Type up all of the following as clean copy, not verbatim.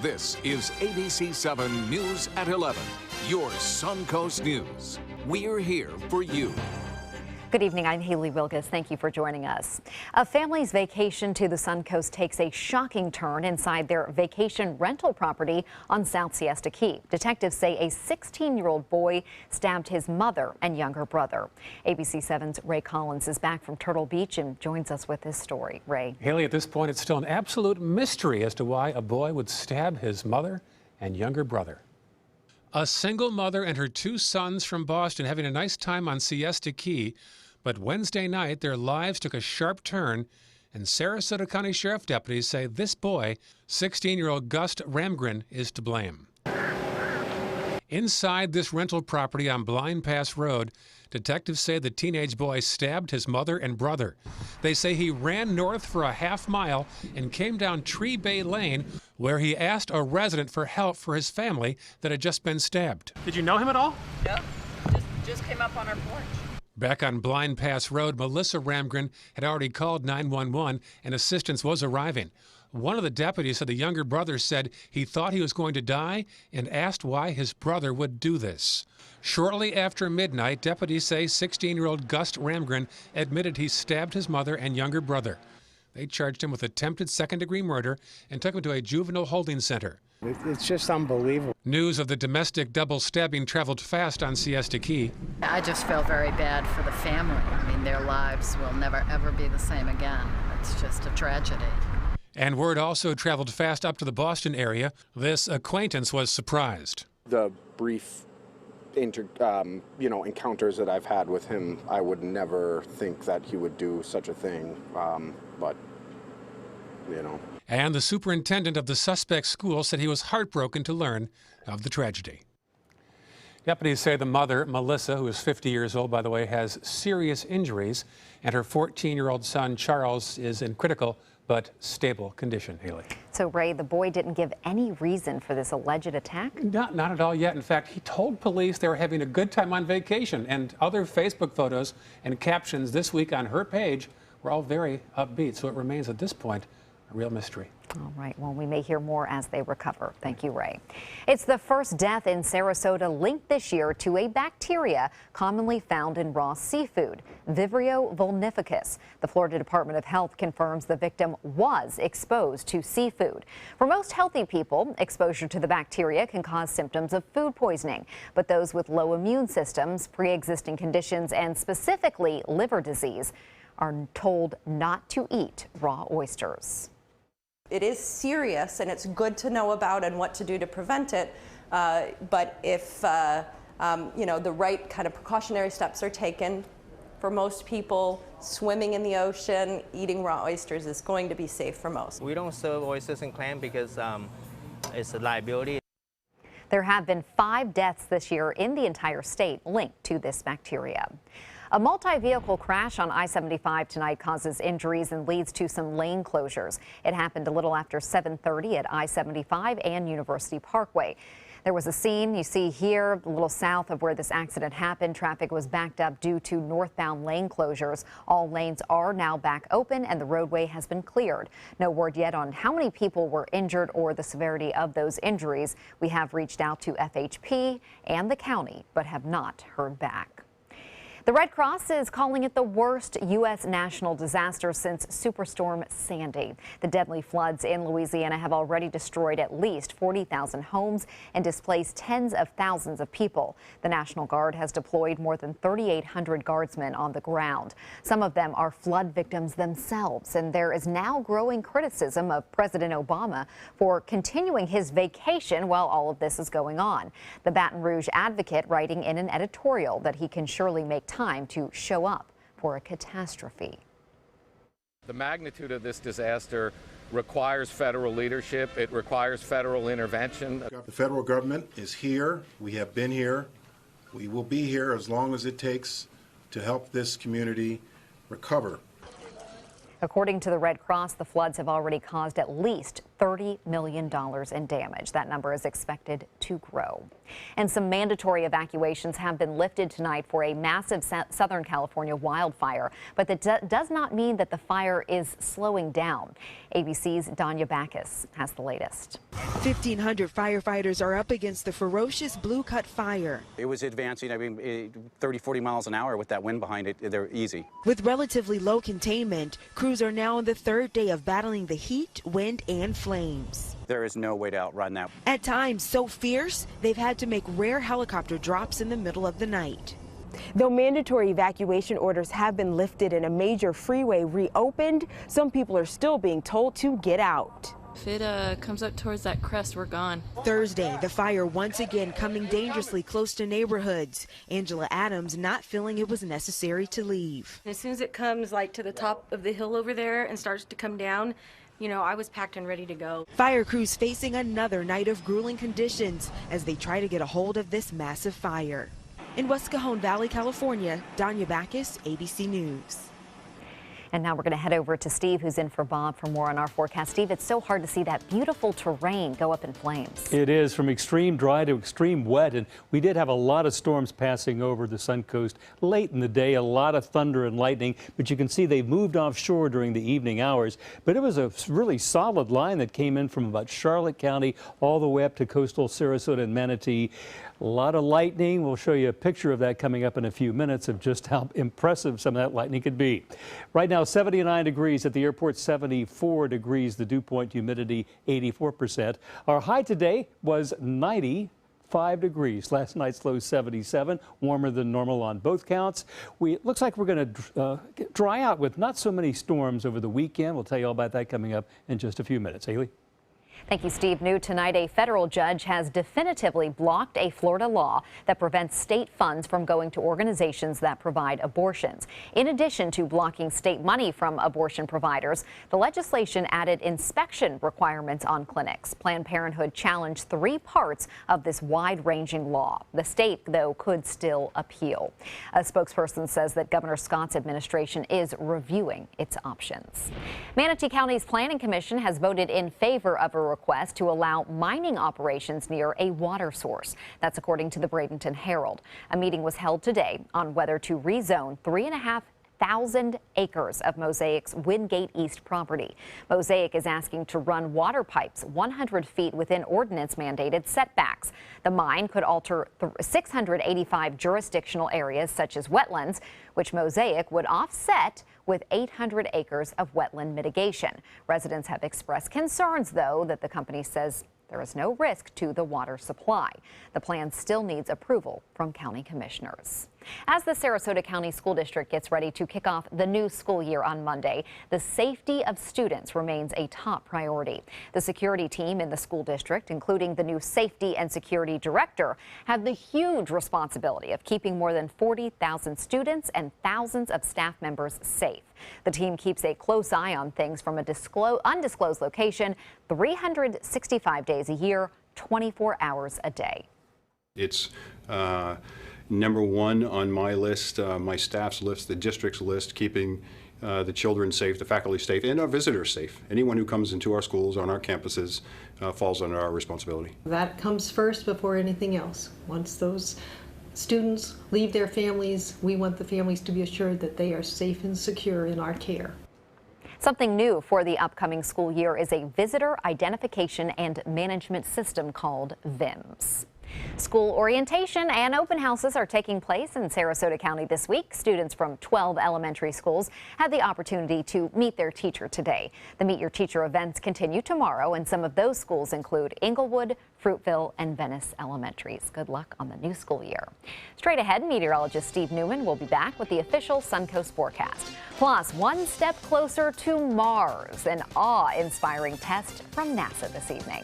This is ABC7 News at 11, your Suncoast News. We're here for you. Good evening, I'm Haley Wilgus. Thank you for joining us. A family's vacation to the Suncoast takes a shocking turn inside their vacation rental property on South Siesta Key. Detectives say a 16-year-old boy stabbed his mother and younger brother. ABC7's Ray Collins is back from Turtle Beach and joins us with this story. Ray. Haley, at this point, it's still an absolute mystery as to why a boy would stab his mother and younger brother. A single mother and her two sons from Boston having a nice time on Siesta Key. But Wednesday night, their lives took a sharp turn, and Sarasota County Sheriff deputies say this boy, 16-year-old Gus Ramgren, is to blame. Inside this rental property on Blind Pass Road, detectives say the teenage boy stabbed his mother and brother. They say he ran north for a half mile and came down Tree Bay Lane, where he asked a resident for help for his family that had just been stabbed. Did you know him at all? Yep, just came up on our porch. Back on Blind Pass Road, Melissa Ramgren had already called 911 and assistance was arriving. One of the deputies said the younger brother said he thought he was going to die and asked why his brother would do this. Shortly after midnight, deputies say 16-year-old Gus Ramgren admitted he stabbed his mother and younger brother. They charged him with attempted second-degree murder and took him to a juvenile holding center. It's just unbelievable. News of the domestic double stabbing traveled fast on Siesta Key. I just feel very bad for the family. I mean, their lives will never, ever be the same again. It's just a tragedy. And word also traveled fast up to the Boston area. This acquaintance was surprised. The brief encounters that I've had with him, I would never think that he would do such a thing, but, you know. And the superintendent of the suspect school said he was heartbroken to learn of the tragedy. Deputies say the mother, Melissa, who is 50 years old, by the way, has serious injuries, and her 14-year-old son, Charles, is in critical but stable condition. Haley. So, Ray, the boy didn't give any reason for this alleged attack? Not at all yet. In fact, he told police they were having a good time on vacation, and other Facebook photos and captions this week on her page were all very upbeat. So it remains at this point a real mystery. All right. Well, we may hear more as they recover. Thank you, Ray. It's the first death in Sarasota linked this year to a bacteria commonly found in raw seafood, Vibrio vulnificus. The Florida Department of Health confirms the victim was exposed to seafood. For most healthy people, exposure to the bacteria can cause symptoms of food poisoning. But those with low immune systems, pre-existing conditions, and specifically liver disease are told not to eat raw oysters. It is serious, and it's good to know about and what to do to prevent it. But if the right kind of precautionary steps are taken, for most people, swimming in the ocean, eating raw oysters is going to be safe for most. We don't serve oysters and clams because it's a liability. There have been 5 deaths this year in the entire state linked to this bacteria. A multi-vehicle crash on I-75 tonight causes injuries and leads to some lane closures. It happened a little after 7:30 at I-75 and University Parkway. There was a scene you see here a little south of where this accident happened. Traffic was backed up due to northbound lane closures. All lanes are now back open and the roadway has been cleared. No word yet on how many people were injured or the severity of those injuries. We have reached out to FHP and the county, but have not heard back. The Red Cross is calling it the worst U.S. national disaster since Superstorm Sandy. The deadly floods in Louisiana have already destroyed at least 40,000 homes and displaced tens of thousands of people. The National Guard has deployed more than 3,800 guardsmen on the ground. Some of them are flood victims themselves, and there is now growing criticism of President Obama for continuing his vacation while all of this is going on. The Baton Rouge Advocate writing in an editorial that he can surely make time to show up for a catastrophe. The magnitude of this disaster requires federal leadership. It requires federal intervention. The federal government is here. We have been here. We will be here as long as it takes to help this community recover. According to the Red Cross, the floods have already caused at least $30 million in damage. That number is expected to grow. And some mandatory evacuations have been lifted tonight for a massive Southern California wildfire, but that does not mean that the fire is slowing down. ABC's Danya Backus has the latest. 1,500 firefighters are up against the ferocious Blue Cut fire. It was advancing, 30, 40 miles an hour with that wind behind it. They're easy. With relatively low containment, crews are now on the third day of battling the heat, wind, and flames. There is no way to outrun that. At times so fierce, they've had to make rare helicopter drops in the middle of the night. Though mandatory evacuation orders have been lifted and a major freeway reopened, some people are still being told to get out. If it comes up towards that crest, we're gone. Thursday, the fire once again coming dangerously close to neighborhoods. Angela Adams not feeling it was necessary to leave. As soon as it comes like to the top of the hill over there and starts to come down, I was packed and ready to go. Fire crews facing another night of grueling conditions as they try to get a hold of this massive fire. In West Cajon Valley, California, Danya Backus, ABC News. And now we're going to head over to Steve, who's in for Bob, for more on our forecast. Steve, it's so hard to see that beautiful terrain go up in flames. It is, from extreme dry to extreme wet, and we did have a lot of storms passing over the Suncoast late in the day, a lot of thunder and lightning, but you can see they moved offshore during the evening hours. But it was a really solid line that came in from about Charlotte County all the way up to coastal Sarasota and Manatee. A lot of lightning. We'll show you a picture of that coming up in a few minutes of just how impressive some of that lightning could be. Right now, 79 degrees at the airport, 74 degrees, the dew point, humidity 84%. Our high today was 95 degrees. Last night's low 77, warmer than normal on both counts. It looks like we're going to dry out with not so many storms over the weekend. We'll tell you all about that coming up in just a few minutes. Haley? Thank you, Steve. New tonight, a federal judge has definitively blocked a Florida law that prevents state funds from going to organizations that provide abortions. In addition to blocking state money from abortion providers, the legislation added inspection requirements on clinics. Planned Parenthood challenged 3 parts of this wide-ranging law. The state, though, could still appeal. A spokesperson says that Governor Scott's administration is reviewing its options. Manatee County's Planning Commission has voted in favor of a request to allow mining operations near a water source. That's according to the Bradenton Herald. A meeting was held today on whether to rezone 3,500 acres of Mosaic's Wingate East property. Mosaic is asking to run water pipes 100 feet within ordinance-mandated setbacks. The mine could alter 685 jurisdictional areas such as wetlands, which Mosaic would offset with 800 acres of wetland mitigation. Residents have expressed concerns, though, that the company says there is no risk to the water supply. The plan still needs approval from county commissioners. As the Sarasota County School District gets ready to kick off the new school year on Monday, the safety of students remains a top priority. The security team in the school district, including the new safety and security director, have the huge responsibility of keeping more than 40,000 students and thousands of staff members safe. The team keeps a close eye on things from an undisclosed location 365 days a year, 24 hours a day. It's number one on my list, my staff's list, the district's list, keeping the children safe, the faculty safe, and our visitors safe. Anyone who comes into our schools, on our campuses, falls under our responsibility. That comes first before anything else. Once those students leave their families, we want the families to be assured that they are safe and secure in our care. Something new for the upcoming school year is a visitor identification and management system called VIMS. School orientation and open houses are taking place in Sarasota County this week. Students from 12 elementary schools had the opportunity to meet their teacher today. The Meet Your Teacher events continue tomorrow, and some of those schools include Inglewood, Fruitville, and Venice Elementaries. Good luck on the new school year. Straight ahead, meteorologist Steve Newman will be back with the official Suncoast forecast. Plus, one step closer to Mars, an awe-inspiring test from NASA this evening.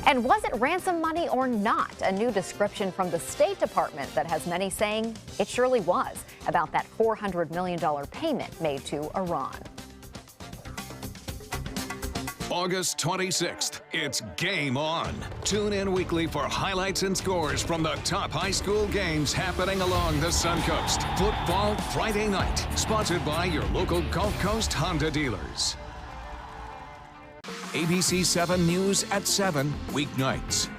And was it ransom money or not? A new description from the State Department that has many saying it surely was, about that $400 million payment made to Iran. August 26th, it's game on. Tune in weekly for highlights and scores from the top high school games happening along the Suncoast. Football Friday night, sponsored by your local Gulf Coast Honda dealers. ABC7 News at 7 weeknights.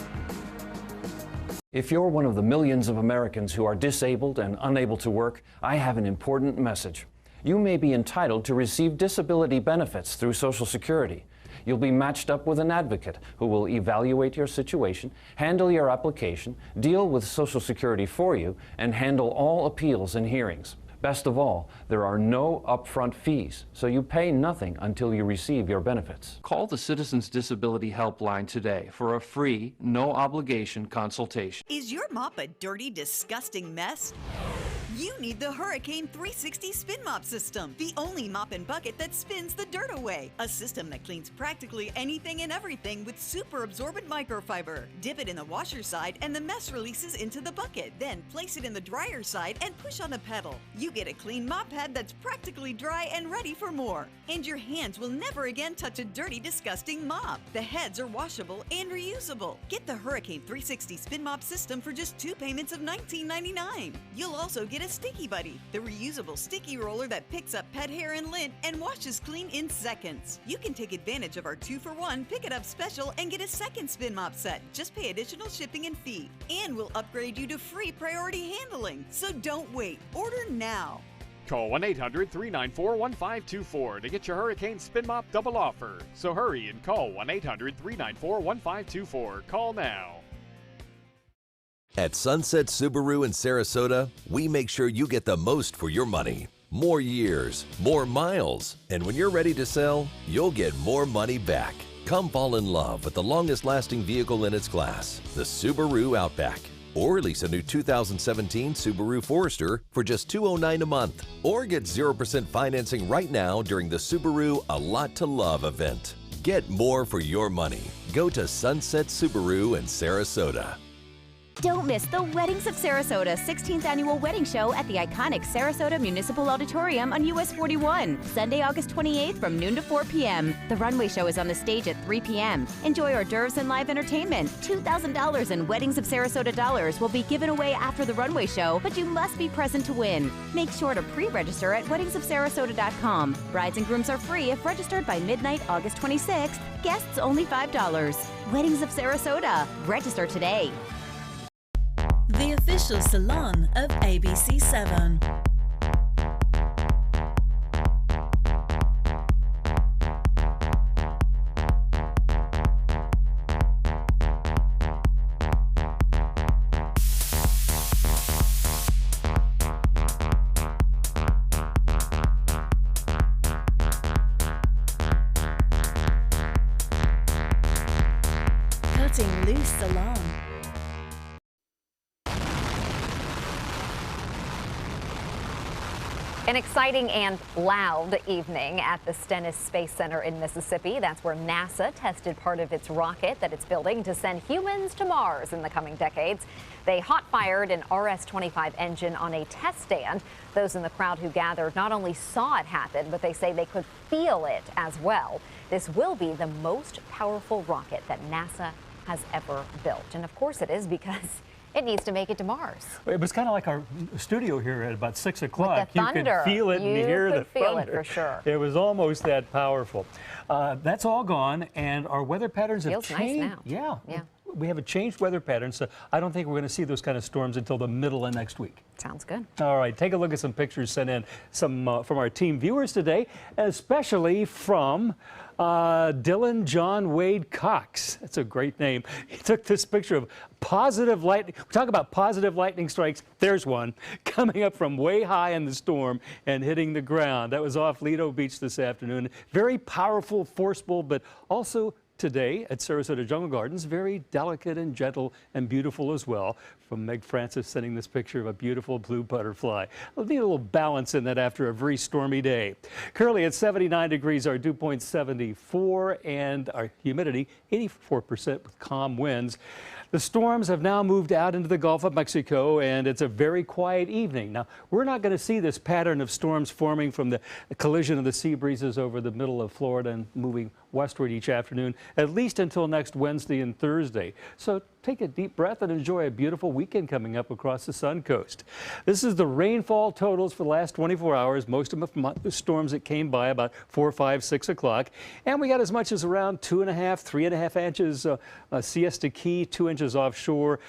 If you're one of the millions of Americans who are disabled and unable to work, I have an important message. You may be entitled to receive disability benefits through Social Security. You'll be matched up with an advocate who will evaluate your situation, handle your application, deal with Social Security for you, and handle all appeals and hearings. Best of all, there are no upfront fees, so you pay nothing until you receive your benefits. Call the Citizens Disability Helpline today for a free, no-obligation consultation. Is your mop a dirty, disgusting mess? You need the Hurricane 360 Spin Mop System, the only mop and bucket that spins the dirt away. A system that cleans practically anything and everything with super absorbent microfiber. Dip it in the washer side and the mess releases into the bucket. Then place it in the dryer side and push on the pedal. You get a clean mop pad that's practically dry and ready for more. And your hands will never again touch a dirty, disgusting mop. The heads are washable and reusable. Get the Hurricane 360 Spin Mop System for just 2 payments of $19.99. You'll also get a Sticky Buddy, the reusable sticky roller that picks up pet hair and lint and washes clean in seconds. You can take advantage of our 2-for-1 Pick It Up special and get a second spin mop set. Just pay additional shipping and fee. And we'll upgrade you to free priority handling. So don't wait. Order now. Call 1-800-394-1524 to get your Hurricane Spin Mop double offer. So hurry and call 1-800-394-1524. Call now. At Sunset Subaru in Sarasota, we make sure you get the most for your money. More years, more miles, and when you're ready to sell, you'll get more money back. Come fall in love with the longest-lasting vehicle in its class, the Subaru Outback. Or lease a new 2017 Subaru Forester for just $209 a month. Or get 0% financing right now during the Subaru A Lot to Love event. Get more for your money. Go to Sunset Subaru in Sarasota. Don't miss the Weddings of Sarasota 16th Annual Wedding Show at the iconic Sarasota Municipal Auditorium on US 41, Sunday, August 28th from noon to 4 p.m. The runway show is on the stage at 3 p.m. Enjoy hors d'oeuvres and live entertainment. $2,000 in Weddings of Sarasota dollars will be given away after the runway show, but you must be present to win. Make sure to pre-register at weddingsofsarasota.com. Brides and grooms are free if registered by midnight, August 26th. Guests only $5. Weddings of Sarasota. Register today. The official salon of ABC7. Cutting Loose Salon. An exciting and loud evening at the Stennis Space Center in Mississippi. That's where NASA tested part of its rocket that it's building to send humans to Mars in the coming decades. They hot-fired an RS-25 engine on a test stand. Those in the crowd who gathered not only saw it happen, but they say they could feel it as well. This will be the most powerful rocket that NASA has ever built. And of course it is, because it needs to make it to Mars. It was kind of like our studio here at about 6 o'clock. You could feel it and hear the thunder. Feel it for sure. It was almost that powerful. That's all gone, and our weather patterns have changed. Feels nice now. Yeah. We have a changed weather pattern, so I don't think we're going to see those kind of storms until the middle of next week. Sounds good. All right, take a look at some pictures sent in from our team viewers today, especially from Dylan John Wade Cox. That's a great name. He took this picture of positive lightning. We talk about positive lightning strikes. There's one coming up from way high in the storm and hitting the ground. That was off Lido Beach this afternoon. Very powerful, forceful, but also today at Sarasota Jungle Gardens, very delicate and gentle and beautiful as well. From Meg Francis sending this picture of a beautiful blue butterfly. We'll need a little balance in that after a very stormy day. Currently at 79 degrees, our dew point 74, and our humidity 84% with calm winds. The storms have now moved out into the Gulf of Mexico, and it's a very quiet evening. Now, we're not going to see this pattern of storms forming from the collision of the sea breezes over the middle of Florida and moving westward each afternoon, at least until next Wednesday and Thursday. So take a deep breath and enjoy a beautiful weekend coming up across the Suncoast. This is the rainfall totals for the last 24 hours. Most of them from the storms that came by about 4, 5, 6 o'clock. And we got as much as around 2.5, 3.5 inches. Siesta Key, 2 inches offshore.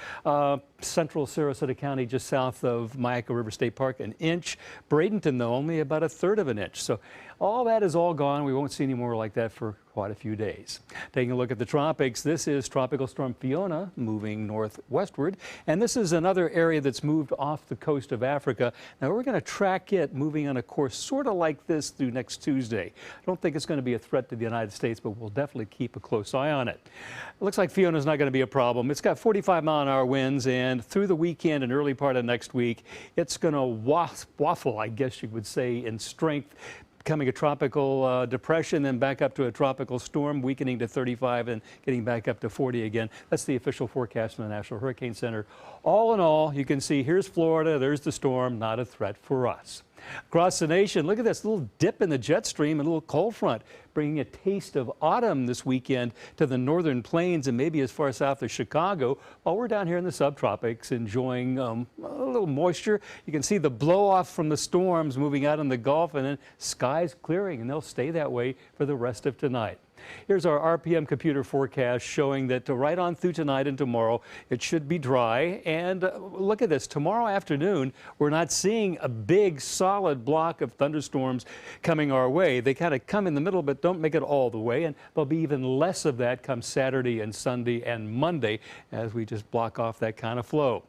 Central Sarasota County, just south of Myakka River State Park, 1 inch. Bradenton, though, only about 1/3 of an inch. So all that is all gone. We won't see any more like that for quite a few days. Taking a look at the tropics, this is Tropical Storm Fiona moving northwestward, and this is another area that's moved off the coast of Africa. Now we're going to track it moving on a course sort of like this through next Tuesday. I don't think it's going to be a threat to the United States, but we'll definitely keep a close eye on it. It looks like Fiona's not going to be a problem. It's got 45-mile-an-hour winds, and through the weekend and early part of next week, it's going to waffle, I guess you would say, in strength, becoming a tropical depression, then back up to a tropical storm, weakening to 35 and getting back up to 40 again. That's the official forecast from the National Hurricane Center. All in all, you can see here's Florida, there's the storm, not a threat for us. Across the nation, look at this little dip in the jet stream, a little cold front, bringing a taste of autumn this weekend to the northern plains and maybe as far south as Chicago, while we're down here in the subtropics enjoying a little moisture. You can see the blow off from the storms moving out in the Gulf, and then skies clearing, and they'll stay that way for the rest of tonight. Here's our RPM computer forecast showing that right on through tonight and tomorrow, it should be dry. And look at this. Tomorrow afternoon, we're not seeing a big, solid block of thunderstorms coming our way. They kind of come in the middle, but don't make it all the way. And there'll be even less of that come Saturday and Sunday and Monday as we just block off that kind of flow.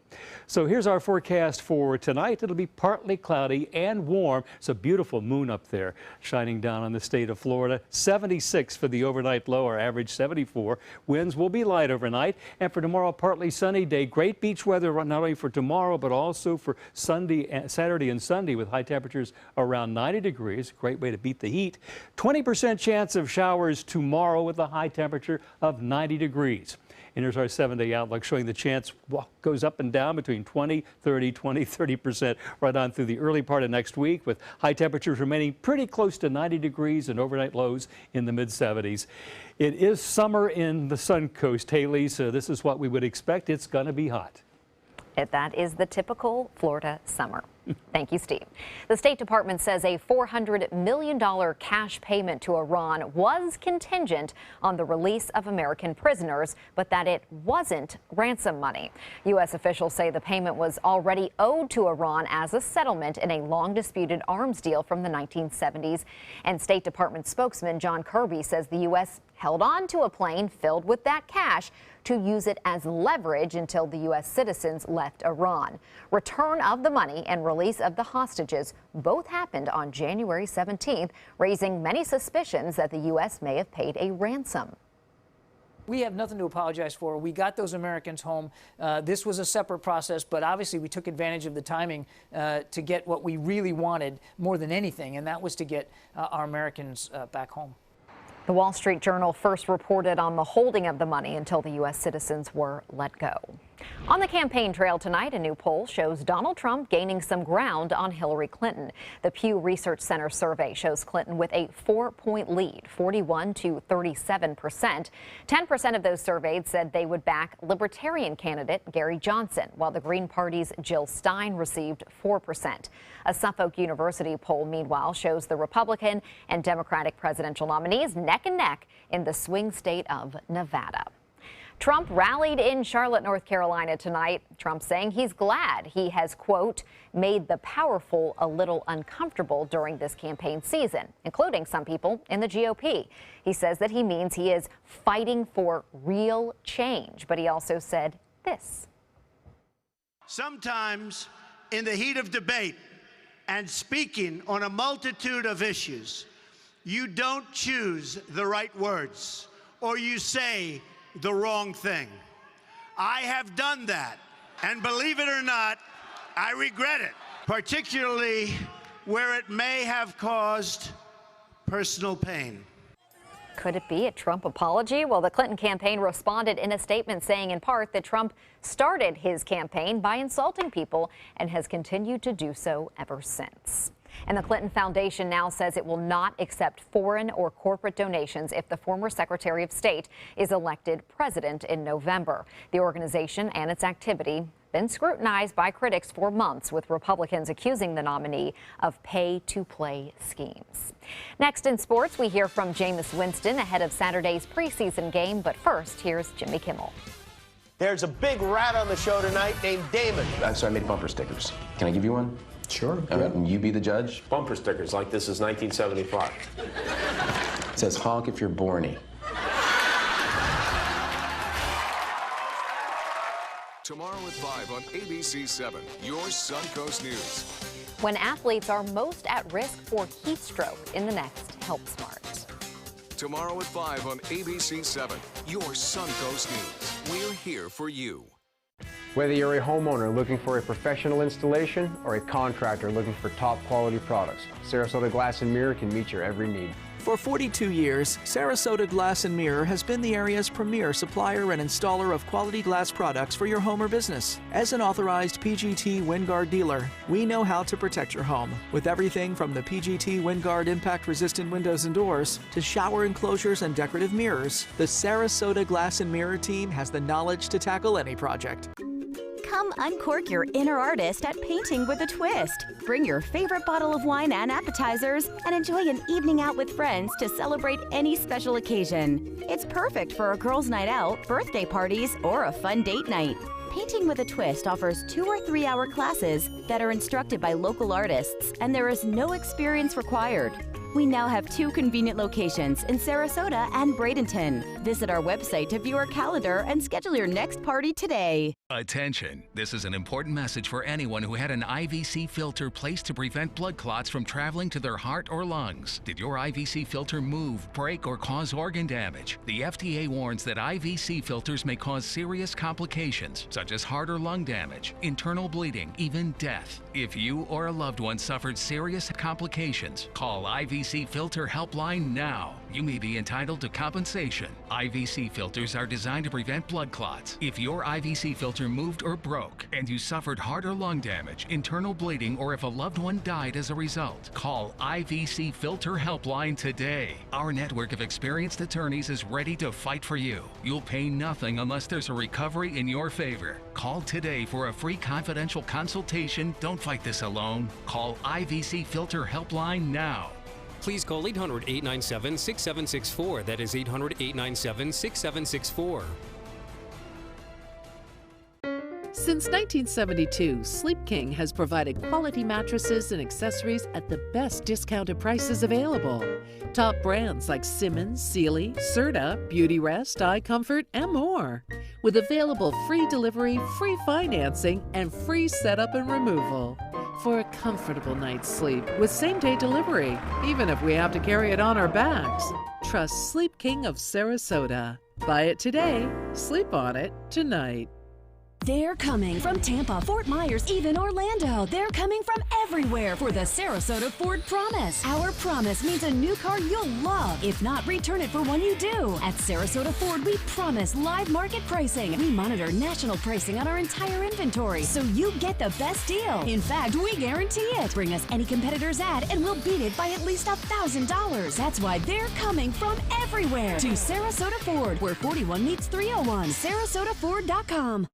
So here's our forecast for tonight. It'll be partly cloudy and warm. It's a beautiful moon up there shining down on the state of Florida. 76 for the overnight low, our average 74. Winds will be light overnight. And for tomorrow, partly sunny day. Great beach weather not only for tomorrow, but also for Saturday and Sunday with high temperatures around 90 degrees. Great way to beat the heat. 20% chance of showers tomorrow with a high temperature of 90 degrees. And here's our 7-day outlook showing the chance goes up and down between 20, 30, 20, 30% right on through the early part of next week, with high temperatures remaining pretty close to 90 degrees and overnight lows in the mid-70s. It is summer in the Suncoast, Haley, so this is what we would expect. It's going to be hot. That is the typical Florida summer. Thank you, Steve. The State Department says a $400 million cash payment to Iran was contingent on the release of American prisoners, but that it wasn't ransom money. U.S. officials say the payment was already owed to Iran as a settlement in a long-disputed arms deal from the 1970s. And State Department spokesman John Kirby says the U.S. held on to a plane filled with that cash to use it as leverage until the U.S. citizens left Iran. Return of the money and release of the hostages both happened on January 17th, raising many suspicions that the U.S. may have paid a ransom. We have nothing to apologize for. We got those Americans home. This was a separate process, but obviously we took advantage of the timing to get what we really wanted more than anything, and that was to get our Americans back home. The Wall Street Journal first reported on the holding of the money until the U.S. citizens were let go. On the campaign trail tonight, a new poll shows Donald Trump gaining some ground on Hillary Clinton. The Pew Research Center survey shows Clinton with a 4-point lead, 41 to 37%. 10% of those surveyed said they would back Libertarian candidate Gary Johnson, while the Green Party's Jill Stein received 4%. A Suffolk University poll, meanwhile, shows the Republican and Democratic presidential nominees neck and neck in the swing state of Nevada. Trump rallied in Charlotte, North Carolina tonight. Trump saying he's glad he has, quote, made the powerful a little uncomfortable during this campaign season, including some people in the GOP. He says that he means he is fighting for real change, but he also said this. Sometimes in the heat of debate and speaking on a multitude of issues, you don't choose the right words, or you say the wrong thing. I have done that, and believe it or not, I regret it, particularly where it may have caused personal pain. Could it be a Trump apology? Well, the Clinton campaign responded in a statement saying in part that Trump started his campaign by insulting people and has continued to do so ever since. And the Clinton Foundation now says it will not accept foreign or corporate donations if the former Secretary of State is elected president in November. The organization and its activity been scrutinized by critics for months, with Republicans accusing the nominee of pay-to-play schemes. Next in sports, we hear from Jameis Winston ahead of Saturday's preseason game. But first, here's Jimmy Kimmel. There's a big rat on the show tonight named Damon. So I made bumper stickers. Can I give you one? Sure. And you be the judge? Bumper stickers like this is 1975. It says honk if you're Borny. Tomorrow at 5 on ABC7, your Suncoast News. When athletes are most at risk for heat stroke in the next Help Smart. Tomorrow at 5 on ABC7, your Suncoast News. We're here for you. Whether you're a homeowner looking for a professional installation or a contractor looking for top quality products, Sarasota Glass and Mirror can meet your every need. For 42 years, Sarasota Glass and Mirror has been the area's premier supplier and installer of quality glass products for your home or business. As an authorized PGT WindGuard dealer, we know how to protect your home with everything from the PGT WindGuard impact-resistant windows and doors to shower enclosures and decorative mirrors. The Sarasota Glass and Mirror team has the knowledge to tackle any project. Come uncork your inner artist at Painting with a Twist. Bring your favorite bottle of wine and appetizers and enjoy an evening out with friends to celebrate any special occasion. It's perfect for a girls' night out, birthday parties, or a fun date night. Painting with a Twist offers 2 or 3 hour classes that are instructed by local artists, and there is no experience required. We now have 2 convenient locations in Sarasota and Bradenton. Visit our website to view our calendar and schedule your next party today. Attention! This is an important message for anyone who had an IVC filter placed to prevent blood clots from traveling to their heart or lungs. Did your IVC filter move, break, or cause organ damage? The FDA warns that IVC filters may cause serious complications, such as heart or lung damage, internal bleeding, even death. If you or a loved one suffered serious complications, call IVC Filter Helpline now. You may be entitled to compensation. IVC filters are designed to prevent blood clots. If your IVC filter moved or broke and you suffered heart or lung damage, internal bleeding, or if a loved one died as a result, call IVC Filter Helpline today. Our network of experienced attorneys is ready to fight for you. You'll pay nothing unless there's a recovery in your favor. Call today for a free confidential consultation. Don't fight this alone. Call IVC Filter Helpline now. Please call 800-897-6764. That is 800-897-6764. Since 1972, Sleep King has provided quality mattresses and accessories at the best discounted prices available. Top brands like Simmons, Sealy, Serta, Beautyrest, iComfort, and more. With available free delivery, free financing, and free setup and removal. For a comfortable night's sleep with same-day delivery, even if we have to carry it on our backs. Trust Sleep King of Sarasota. Buy it today, sleep on it tonight. They're coming from Tampa, Fort Myers, even Orlando. They're coming from everywhere for the Sarasota Ford Promise. Our promise means a new car you'll love. If not, return it for one you do. At Sarasota Ford, we promise live market pricing. We monitor national pricing on our entire inventory, so you get the best deal. In fact, we guarantee it. Bring us any competitor's ad, and we'll beat it by at least $1,000. That's why they're coming from everywhere to Sarasota Ford, where 41 meets 301. SarasotaFord.com.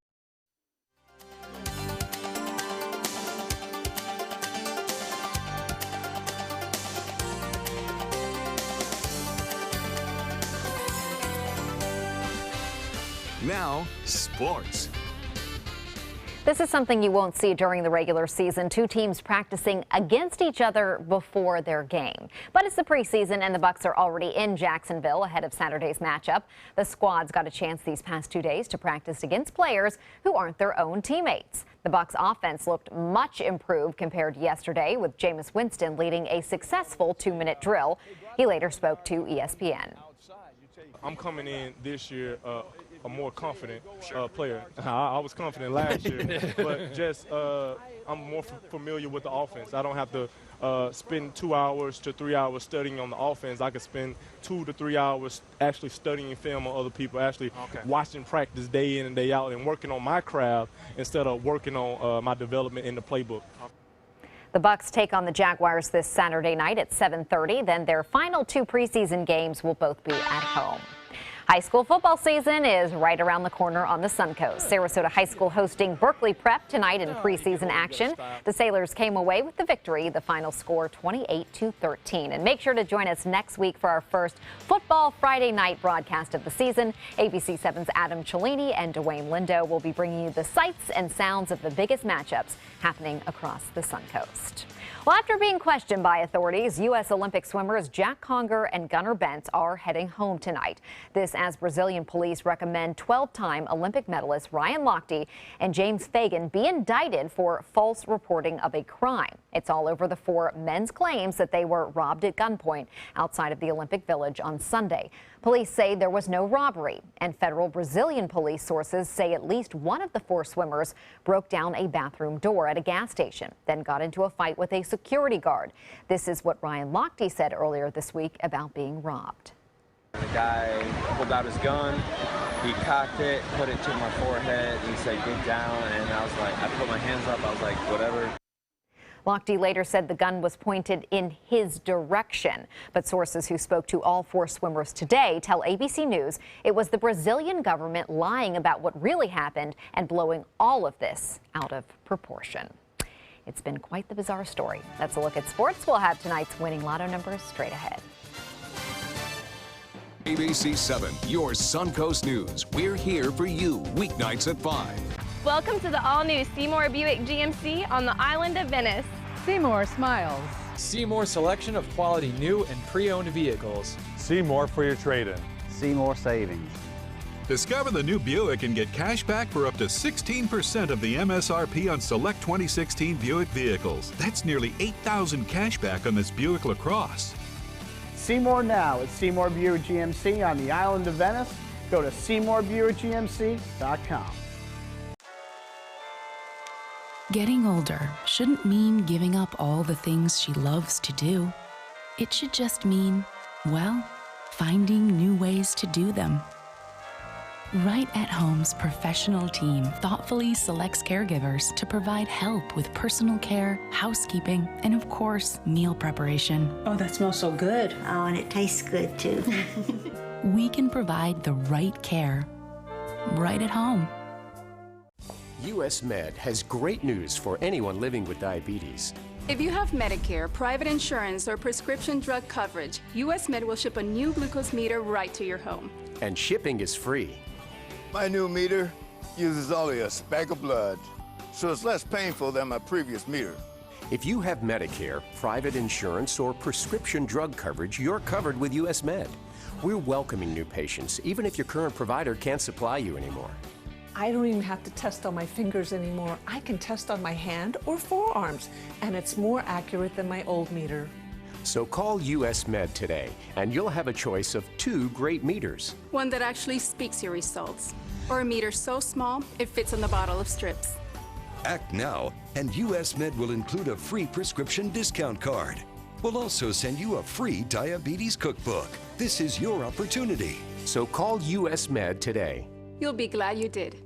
Now, sports. This is something you won't see during the regular season. 2 teams practicing against each other before their game. But it's the preseason and the Bucks are already in Jacksonville ahead of Saturday's matchup. The squad's got a chance these past 2 days to practice against players who aren't their own teammates. The Bucks offense looked much improved compared to yesterday, with Jameis Winston leading a successful 2-minute drill. He later spoke to ESPN. I'm coming in this year a more confident player. I was confident last year, but just I'm more familiar with the offense. I don't have to spend 2 hours to 3 hours studying on the offense. I could spend 2 to 3 hours actually studying film on other people, actually watching practice day in and day out and working on my craft instead of working on my development in the playbook. The Bucks take on the Jaguars this Saturday night at 7:30. Then their final 2 preseason games will both be at home. High school football season is right around the corner on the Suncoast. Sarasota High School hosting Berkeley Prep tonight in preseason action. The Sailors came away with the victory, the final score 28-13. And make sure to join us next week for our first Football Friday night broadcast of the season. ABC7's Adam Cellini and Dwayne Lindo will be bringing you the sights and sounds of the biggest matchups happening across the Suncoast. Well, after being questioned by authorities, U.S. Olympic swimmers Jack Conger and Gunnar Bentz are heading home tonight. This as Brazilian police recommend 12-time Olympic medalists Ryan Lochte and James Fagan be indicted for false reporting of a crime. It's all over the 4 men's claims that they were robbed at gunpoint outside of the Olympic Village on Sunday. Police say there was no robbery, and federal Brazilian police sources say at least one of the 4 swimmers broke down a bathroom door at a gas station, then got into a fight with a security guard. This is what Ryan Lochte said earlier this week about being robbed. The guy pulled out his gun, he cocked it, put it to my forehead, he said, "Get down," and I was like, I put my hands up, I was like, whatever. Lochte later said the gun was pointed in his direction, but sources who spoke to all 4 swimmers today tell ABC News it was the Brazilian government lying about what really happened and blowing all of this out of proportion. It's been quite the bizarre story. That's a look at sports. We'll have tonight's winning lotto numbers straight ahead. ABC7, your Suncoast News. We're here for you weeknights at 5. Welcome to the all-new Seymour Buick GMC on the island of Venice. Seymour smiles. Seymour selection of quality new and pre-owned vehicles. Seymour for your trade-in. Seymour savings. Discover the new Buick and get cash back for up to 16% of the MSRP on select 2016 Buick vehicles. That's nearly $8,000 cash back on this Buick LaCrosse. Seymour now at Seymour Buick GMC on the island of Venice. Go to SeymourBuickGMC.com. Getting older shouldn't mean giving up all the things she loves to do. It should just mean, well, finding new ways to do them. Right at Home's professional team thoughtfully selects caregivers to provide help with personal care, housekeeping, and of course, meal preparation. Oh, that smells so good. Oh, and it tastes good too. We can provide the right care right at home. US Med has great news for anyone living with diabetes. If you have Medicare, private insurance, or prescription drug coverage, US Med will ship a new glucose meter right to your home. And shipping is free. My new meter uses only a speck of blood, so it's less painful than my previous meter. If you have Medicare, private insurance, or prescription drug coverage, you're covered with US Med. We're welcoming new patients, even if your current provider can't supply you anymore. I don't even have to test on my fingers anymore. I can test on my hand or forearms, and it's more accurate than my old meter. So call US Med today, and you'll have a choice of 2 great meters. One that actually speaks your results, or a meter so small it fits in the bottle of strips. Act now, and US Med will include a free prescription discount card. We'll also send you a free diabetes cookbook. This is your opportunity. So call US Med today. You'll be glad you did.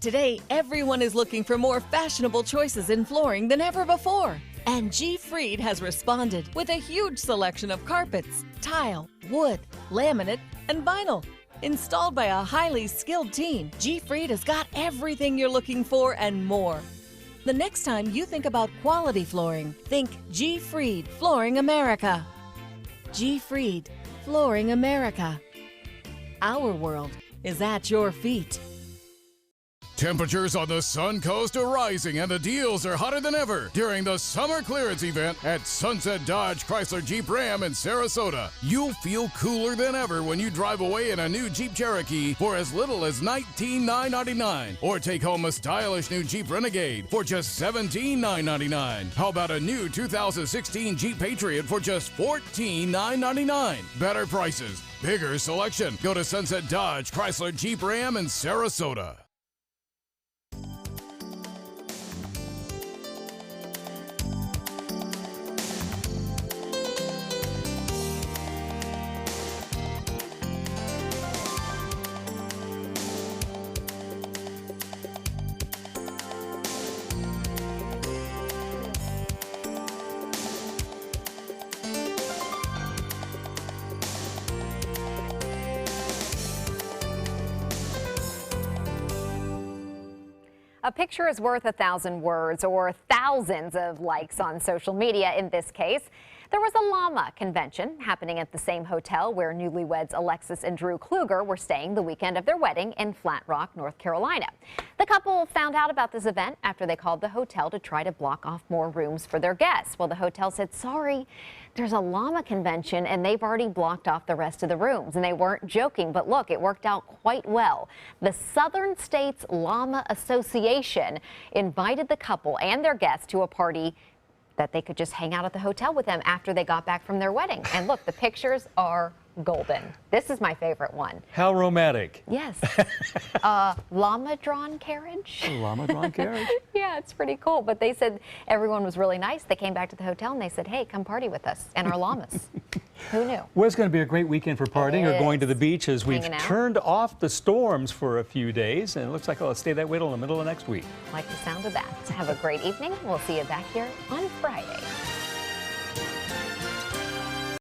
Today, everyone is looking for more fashionable choices in flooring than ever before. And G. Fried has responded with a huge selection of carpets, tile, wood, laminate, and vinyl. Installed by a highly skilled team, G. Fried has got everything you're looking for and more. The next time you think about quality flooring, think G. Fried Flooring America. G. Fried Flooring America. Our world is at your feet. Temperatures on the Suncoast are rising and the deals are hotter than ever during the summer clearance event at Sunset Dodge Chrysler Jeep Ram in Sarasota. You'll feel cooler than ever when you drive away in a new Jeep Cherokee for as little as $19,999, or take home a stylish new Jeep Renegade for just $17,999. How about a new 2016 Jeep Patriot for just $14,999? Better prices, bigger selection. Go to Sunset Dodge Chrysler Jeep Ram in Sarasota. A picture is worth 1,000 words, or thousands of likes on social media in this case. There was a llama convention happening at the same hotel where newlyweds Alexis and Drew Kluger were staying the weekend of their wedding in Flat Rock, North Carolina. The couple found out about this event after they called the hotel to try to block off more rooms for their guests. Well, the hotel said, sorry, there's a llama convention and they've already blocked off the rest of the rooms. And they weren't joking, but look, it worked out quite well. The Southern States Llama Association invited the couple and their guests to a party that they could just hang out at the hotel with them after they got back from their wedding. And look, the pictures are golden. This is my favorite one. How romantic. Yes. Llama-drawn carriage. Llama-drawn carriage? Yeah, it's pretty cool. But they said everyone was really nice. They came back to the hotel and they said, hey, come party with us and our llamas. Who knew? Well, it's going to be a great weekend for partying or going to the beach as we've turned off the storms for a few days. And it looks like it'll stay that way till the middle of next week. Like the sound of that. Have a great evening. We'll see you back here on Friday.